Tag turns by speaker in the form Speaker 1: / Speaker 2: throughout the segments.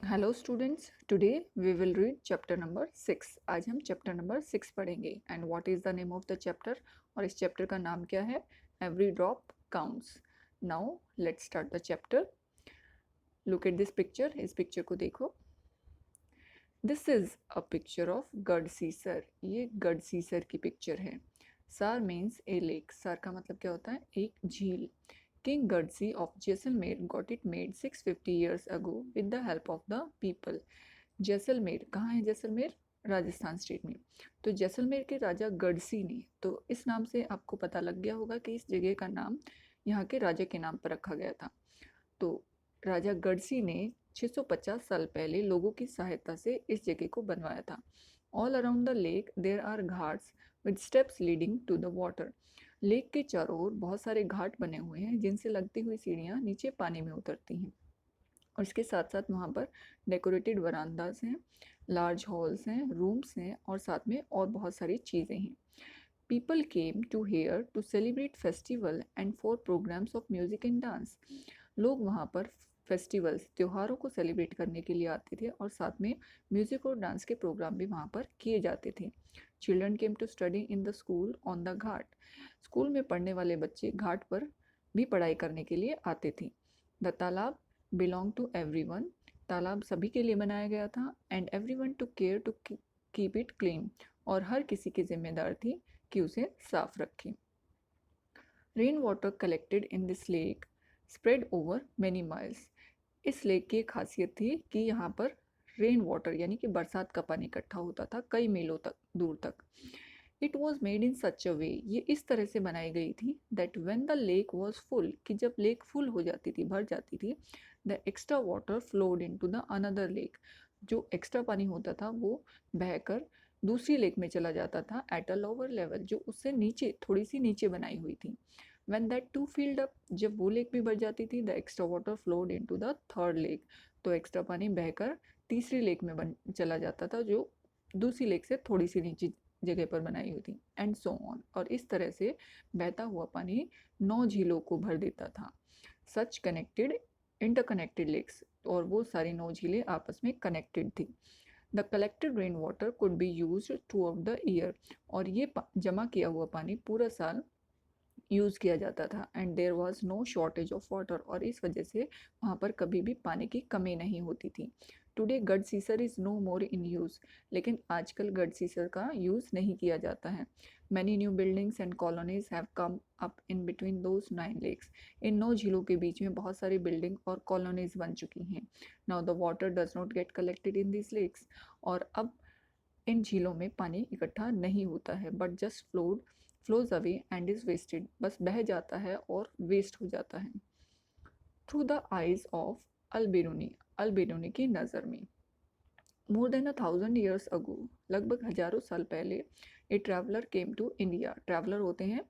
Speaker 1: Hello students, today we will read chapter number 6। आज हम chapter number 6 पढ़ेंगे। And what is the name of the chapter? और इस chapter का नाम क्या है? Every drop counts. Now let's start the chapter. Look at this picture. इस पिक्चर को देखो। This is a picture of Gadsisar. ये गढ़सीसर की पिक्चर है। सार मीन्स ए लेक। सार का मतलब क्या होता है? एक झील। King Gadzhi of Jaisalmer got it made 650 years ago with the help of the people. Jaisalmer कहाँ है? जैसलमेर राजस्थान स्टेट में। तो जैसलमेर के राजा गढ़सी ने, तो इस नाम से आपको पता लग गया होगा कि इस जगह का नाम यहाँ के राजा के नाम पर रखा गया था। तो राजा गढ़सी ने 650 साल पहले लोगों की सहायता से इस जगह को बनवाया था। All around the lake there are ghats with steps leading to the water. Lake के चारों ओर बहुत सारे घाट बने हुए हैं जिनसे लगती हुई सीढ़ियाँ नीचे पानी में उतरती हैं। और इसके साथ साथ वहाँ पर डेकोरेटेड वरांडास हैं, लार्ज हॉल्स हैं, रूम्स हैं और साथ में और बहुत सारी चीज़ें हैं। People came to here to celebrate festival and for programs of music and dance. लोग वहाँ पर फेस्टिवल्स, त्योहारों को सेलिब्रेट करने के लिए आते थे और साथ में म्यूजिक और डांस के प्रोग्राम भी वहाँ पर किए जाते थे। Children came to study in the school on the ghat. School में पढ़ने वाले बच्चे घाट पर भी पढ़ाई करने के लिए आते थे। द तालाब बिलोंग टू एवरीवन। तालाब सभी के लिए बनाया गया था। And everyone to care to keep it clean. और हर किसी की जिम्मेदार थी कि उसे साफ रखें। Rain water collected in this lake spread over many miles. इस लेक की खासियत थी कि यहाँ पर रेन वाटर यानी कि बरसात का पानी इकट्ठा होता था कई मीलों तक दूर तक। इट वॉज मेड इन सच अ वे, ये इस तरह से बनाई गई थी that when the lake was full, कि जब लेक फुल हो जाती थी, भर जाती थी, the extra water flowed in to the another lake. जो एक्स्ट्रा पानी होता था वो बहकर दूसरी लेक में चला जाता था एट अ लोअर लेवल, जो उससे नीचे, थोड़ी सी नीचे बनाई हुई थी। When that too filled up, जब वो लेक भी भर जाती थी, the extra water flowed into the third lake, तो एक्स्ट्रा पानी बहकर तीसरी लेक में चला जाता था जो दूसरी लेक से थोड़ी सी नीचे जगह पर बनाई हुई थी। एंड सो ऑन, और इस तरह से बहता हुआ पानी 9 झीलों को भर देता था। सच कनेक्टेड इंटरकनेक्टेड लेक्स, और वो सारी 9 झीलें आपस में कनेक्टेड थी। The collected rain water could be use through out the year, और ये जमा किया हुआ पानी पूरा साल यूज़ किया जाता था। And there was no shortage of water, और इस वजह से वहाँ पर कभी भी पानी की कमी नहीं होती थी। Today Gadsisar is no more in use, लेकिन आजकल गढ़ सीसर का यूज़ नहीं किया जाता है। Many new buildings and colonies have come up in between those 9 lakes. इन 9 झीलों के बीच में बहुत सारी बिल्डिंग और कॉलोनीज बन चुकी हैं। Now the water does not get collected in this lakes, और अब इन झीलों में पानी इकट्ठा नहीं होता है, but just flows away and is wasted, बस बह जाता है और वेस्ट हो जाता है। Through the eyes of Alberuni, Alberuni की नज़र में। मोर देन 1,000 years अगो, लगभग हजारों साल पहले, a traveller came to India. Traveller होते हैं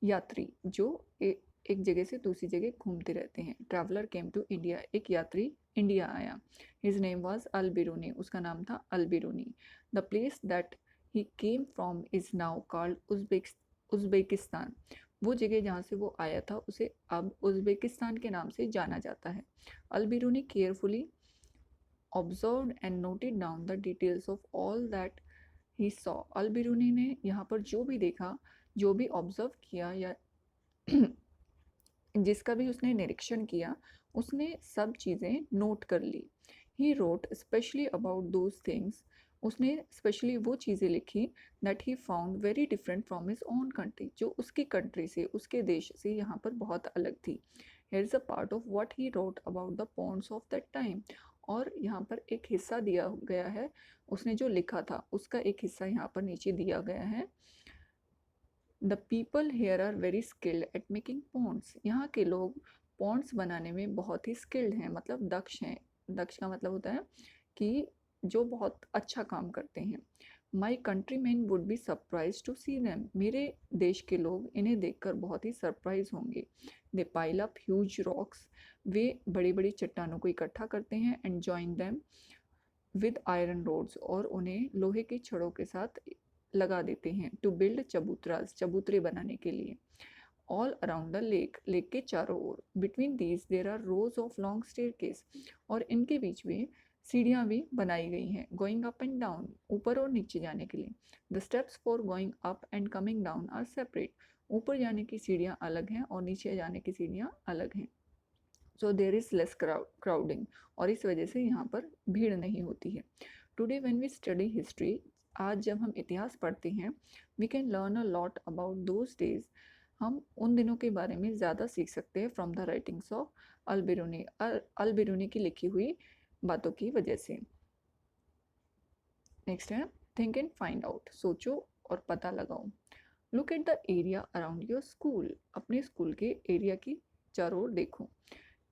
Speaker 1: यात्री जो एक जगह से दूसरी जगह घूमते रहते हैं। ट्रैवलर केम टू इंडिया, एक यात्री इंडिया आया। His name was Al Biruni, उसका नाम था Al Biruni. The place that he came from is now called Uzbekistan. वो जगह जहाँ से वो आया था उसे अब उज़्बेकिस्तान के नाम से जाना जाता है। Al Biruni carefully observed and noted down the details of all that he saw. Al Biruni ने यहाँ पर जो भी देखा, जो भी ऑब्जर्व किया, या जिसका भी उसने निरीक्षण किया, उसने सब चीज़ें नोट कर ली। He wrote especially about those things, उसने स्पेशली वो चीज़ें लिखी that he found very different from his own country, जो उसकी कंट्री से, उसके देश से यहाँ पर बहुत अलग थी। Here is a part of what he wrote about the ponds of that time, और यहाँ पर एक हिस्सा दिया गया है, उसने जो लिखा था उसका एक हिस्सा यहाँ पर नीचे दिया गया है। The people here are very skilled at making ponds, यहाँ के लोग पॉन्ड्स बनाने में बहुत ही स्किल्ड हैं, मतलब दक्ष हैं। दक्ष का मतलब होता है कि जो बहुत अच्छा काम करते हैं। My country man would be surprise to see them, मेरे देश के लोग इन्हें देखकर बहुत ही सरप्राइज होंगे। They pile up huge rocks, वे बड़ी बड़ी चट्टानों को इकट्ठा करते हैं। And join them with iron rods, और उन्हें लोहे की छड़ों के साथ लगा देते हैं। टू बिल्ड चबूतरास, चबूतरे बनाने के लिए। All around the lake, lake के चारों ओर. Between these there are rows of long staircase, और इनके बीच में सीढ़ियाँ भी बनाई गई हैं, गोइंग अप एंड डाउन, ऊपर और नीचे जाने के लिए. The steps for going up and coming down are separate, ऊपर जाने की सीढ़ियाँ अलग हैं और नीचे जाने की सीढ़ियाँ अलग हैं. सो देर इज़ लेस क्राउडिंग, और इस वजह से यहाँ पर भीड़ नहीं होती है. Today when we study history, आज जब हम इतिहास पढ़ते हैं, we can learn a lot about those days, हम उन दिनों के बारे में ज़्यादा सीख सकते हैं फ्रॉम द राइटिंग्स ऑफ अल-बिरूनी. अल-बिरूनी की लिखी हुई बातों की वजह से. नेक्स्ट है थिंक एंड फाइंड आउट, सोचो और पता लगाओ. Look at the area around your school, अपने स्कूल के एरिया की चारों ओर देखो.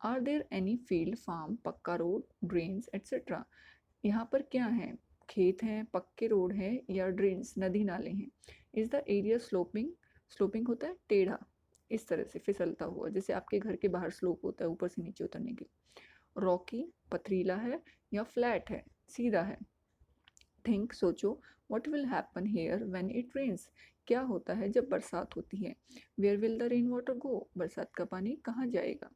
Speaker 1: Are there any field, farm, पक्का रोड, ड्रेन्स एट्सेट्रा, यहाँ पर क्या है, खेत हैं, पक्के रोड हैं या ड्रेन्स, नदी नाले हैं. Is the area sloping, sloping होता है टेढ़ा, इस तरह से फिसलता हुआ, जैसे आपके घर के बाहर स्लोप होता है ऊपर से नीचे उतरने के. रॉकी, पथरीला है या फ्लैट है, सीधा है. थिंक, सोचो, what will happen here when it rains, क्या होता है जब बरसात होती है. Where will the rain water go, बरसात का पानी कहाँ जाएगा.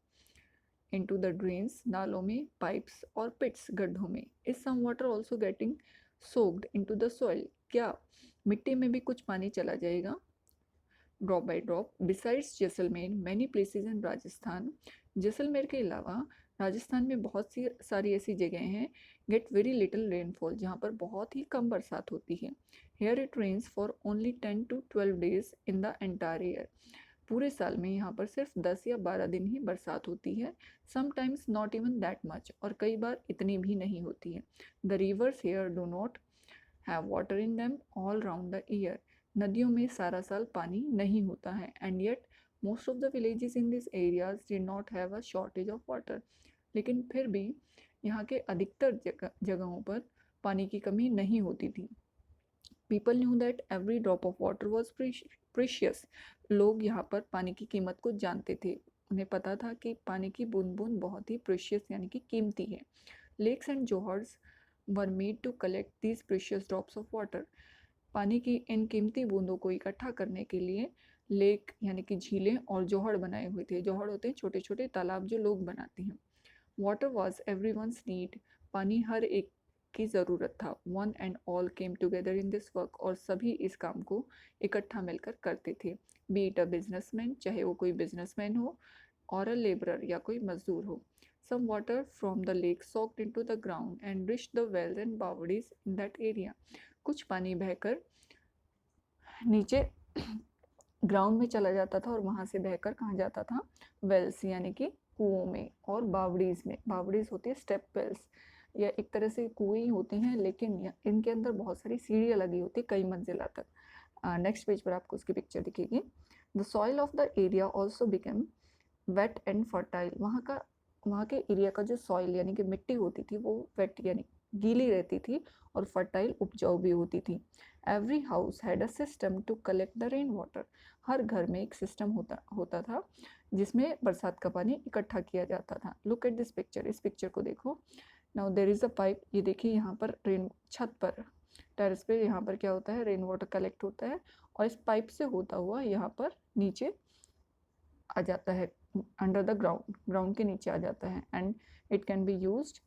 Speaker 1: इनटू द ड्रेन्स, नालों में, पाइप्स और पिट्स, गड्ढों में. Is some water also getting soaked into the soil, क्या मिट्टी में भी कुछ पानी चला जाएगा. Drop by drop, besides Jaisalmer many places in Rajasthan, Jaisalmer के अलावा राजस्थान में बहुत सी सारी ऐसी जगह हैं, गेट वेरी लिटिल रेनफॉल, जहाँ पर बहुत ही कम बरसात होती है. Here it rains for only 10 to 12 days in the entire year, पूरे साल में यहाँ पर सिर्फ 10 या 12 दिन ही बरसात होती है. Sometimes not even that much, और कई बार इतनी भी नहीं होती है. The rivers here do not have water in them all round the year, नदियों में सारा साल पानी नहीं होता है. And yet most of the villages in this areas did not have a shortage of water, लेकिन फिर भी यहाँ के अधिकतर जगहों पर पानी की कमी नहीं होती थी. People knew that every drop of water was precious, लोग यहाँ पर पानी की कीमत को जानते थे, उन्हें पता था कि पानी की बूंद बूंद बहुत ही प्रीशियस यानी कि कीमती है. Lakes and johars were made to collect these precious drops of water, पानी की इन कीमती बूंदों को इकट्ठा करने के लिए लेक यानी कि झीलें और जोहड़ बनाए हुए थे. जोहड़ होते हैं छोटे छोटे तालाब जो लोग बनाते हैं. Water was everyone's need, पानी हर एक की ज़रूरत था. One and all came together in this work, और सभी इस काम को इकट्ठा मिलकर करते थे. बी इट अ बिजनेसमैन, चाहे वो कोई बिजनेसमैन हो, और अ लेबरर या कोई मजदूर हो. Some water from the lake soaked into the ground and reached the wells and baoris in that area, कुछ पानी बहकर नीचे ग्राउंड में चला जाता था और वहाँ से बहकर कहाँ जाता था, वेल्स यानी कि कुओं में, और बावड़ीज में. बावड़ीज होती है स्टेप वेल्स, या एक तरह से कुएं होते हैं, लेकिन इनके अंदर बहुत सारी सीढ़ियाँ लगी होती है कई मंजिला तक. नेक्स्ट पेज पर आपको उसकी पिक्चर दिखेगी. The soil of the area also became wet and fertile, वहाँ के एरिया का जो सॉइल यानी कि मिट्टी होती थी वो वेट यानी गीली रहती थी और फर्टाइल उपजाऊ भी होती थी. Every house had a system to collect the rain water, हर घर में एक सिस्टम होता था जिसमें बरसात का पानी इकट्ठा किया जाता था. लुक एट दिस पिक्चर, इस पिक्चर को देखो. Now there is a pipe, ये देखिए यहाँ पर रेन, छत पर टेरेस पे यहाँ पर क्या होता है, रेन वाटर कलेक्ट होता है और इस पाइप से होता हुआ यहाँ पर नीचे आ जाता है, अंडर द ग्राउंड, ग्राउंड के नीचे आ जाता है. And it can be used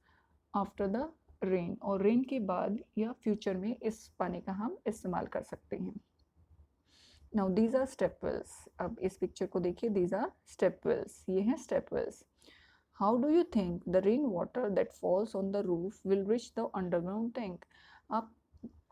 Speaker 1: after the rain, और रेन के बाद या फ्यूचर में इस पानी का हम इस्तेमाल कर सकते हैं. Now these are step wells, अब इस पिक्चर को देखिए, दीज आर स्टेप वेल्स, ये हैं step wells. How do you think the rain water that falls on the roof will reach the underground tank, आप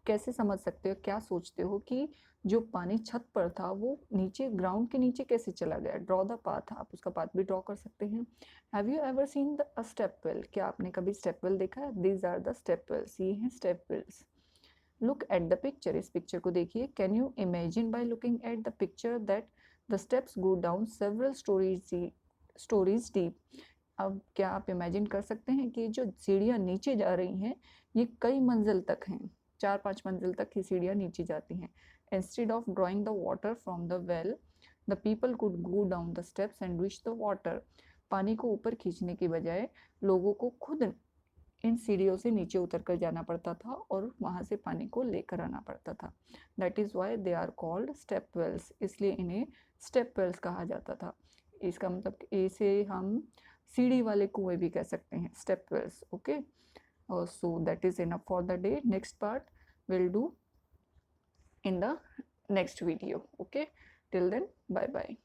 Speaker 1: कैसे समझ सकते हो, क्या सोचते हो कि जो पानी छत पर था वो नीचे ग्राउंड के नीचे कैसे चला गया. ड्रॉ द पाथ, आप उसका पाथ भी ड्रॉ कर सकते हैं. Have you ever seen a step well, क्या आपने कभी स्टेप वेल देखा है. These are the step wells, ये हैं step wells. Look at the picture, इस पिक्चर को देखिए. Can you imagine by looking at the picture that the steps go down several stories deep, अब क्या आप इमेजिन कर सकते हैं कि जो सीढ़ियाँ नीचे जा रही हैं ये कई मंजिल तक हैं, 4-5 मंजिल तक की सीढ़ियाँ नीचे जाती हैं. Instead of drawing the water from the well, the people could go down the steps and reach the water, पानी को ऊपर खींचने की बजाय लोगों को खुद इन सीढ़ियों से नीचे उतर कर जाना पड़ता था और वहाँ से पानी को लेकर आना पड़ता था। That is why they are called step wells, इसलिए इन्हें स्टेप वेल्स कहा जाता था। इसका मतलब इसे हम सीढ़ी वाले कुएं भी कह सकते हैं, step wells. Okay, so that is enough for the day. Next part we'll do in the next video. Okay, till then, bye bye.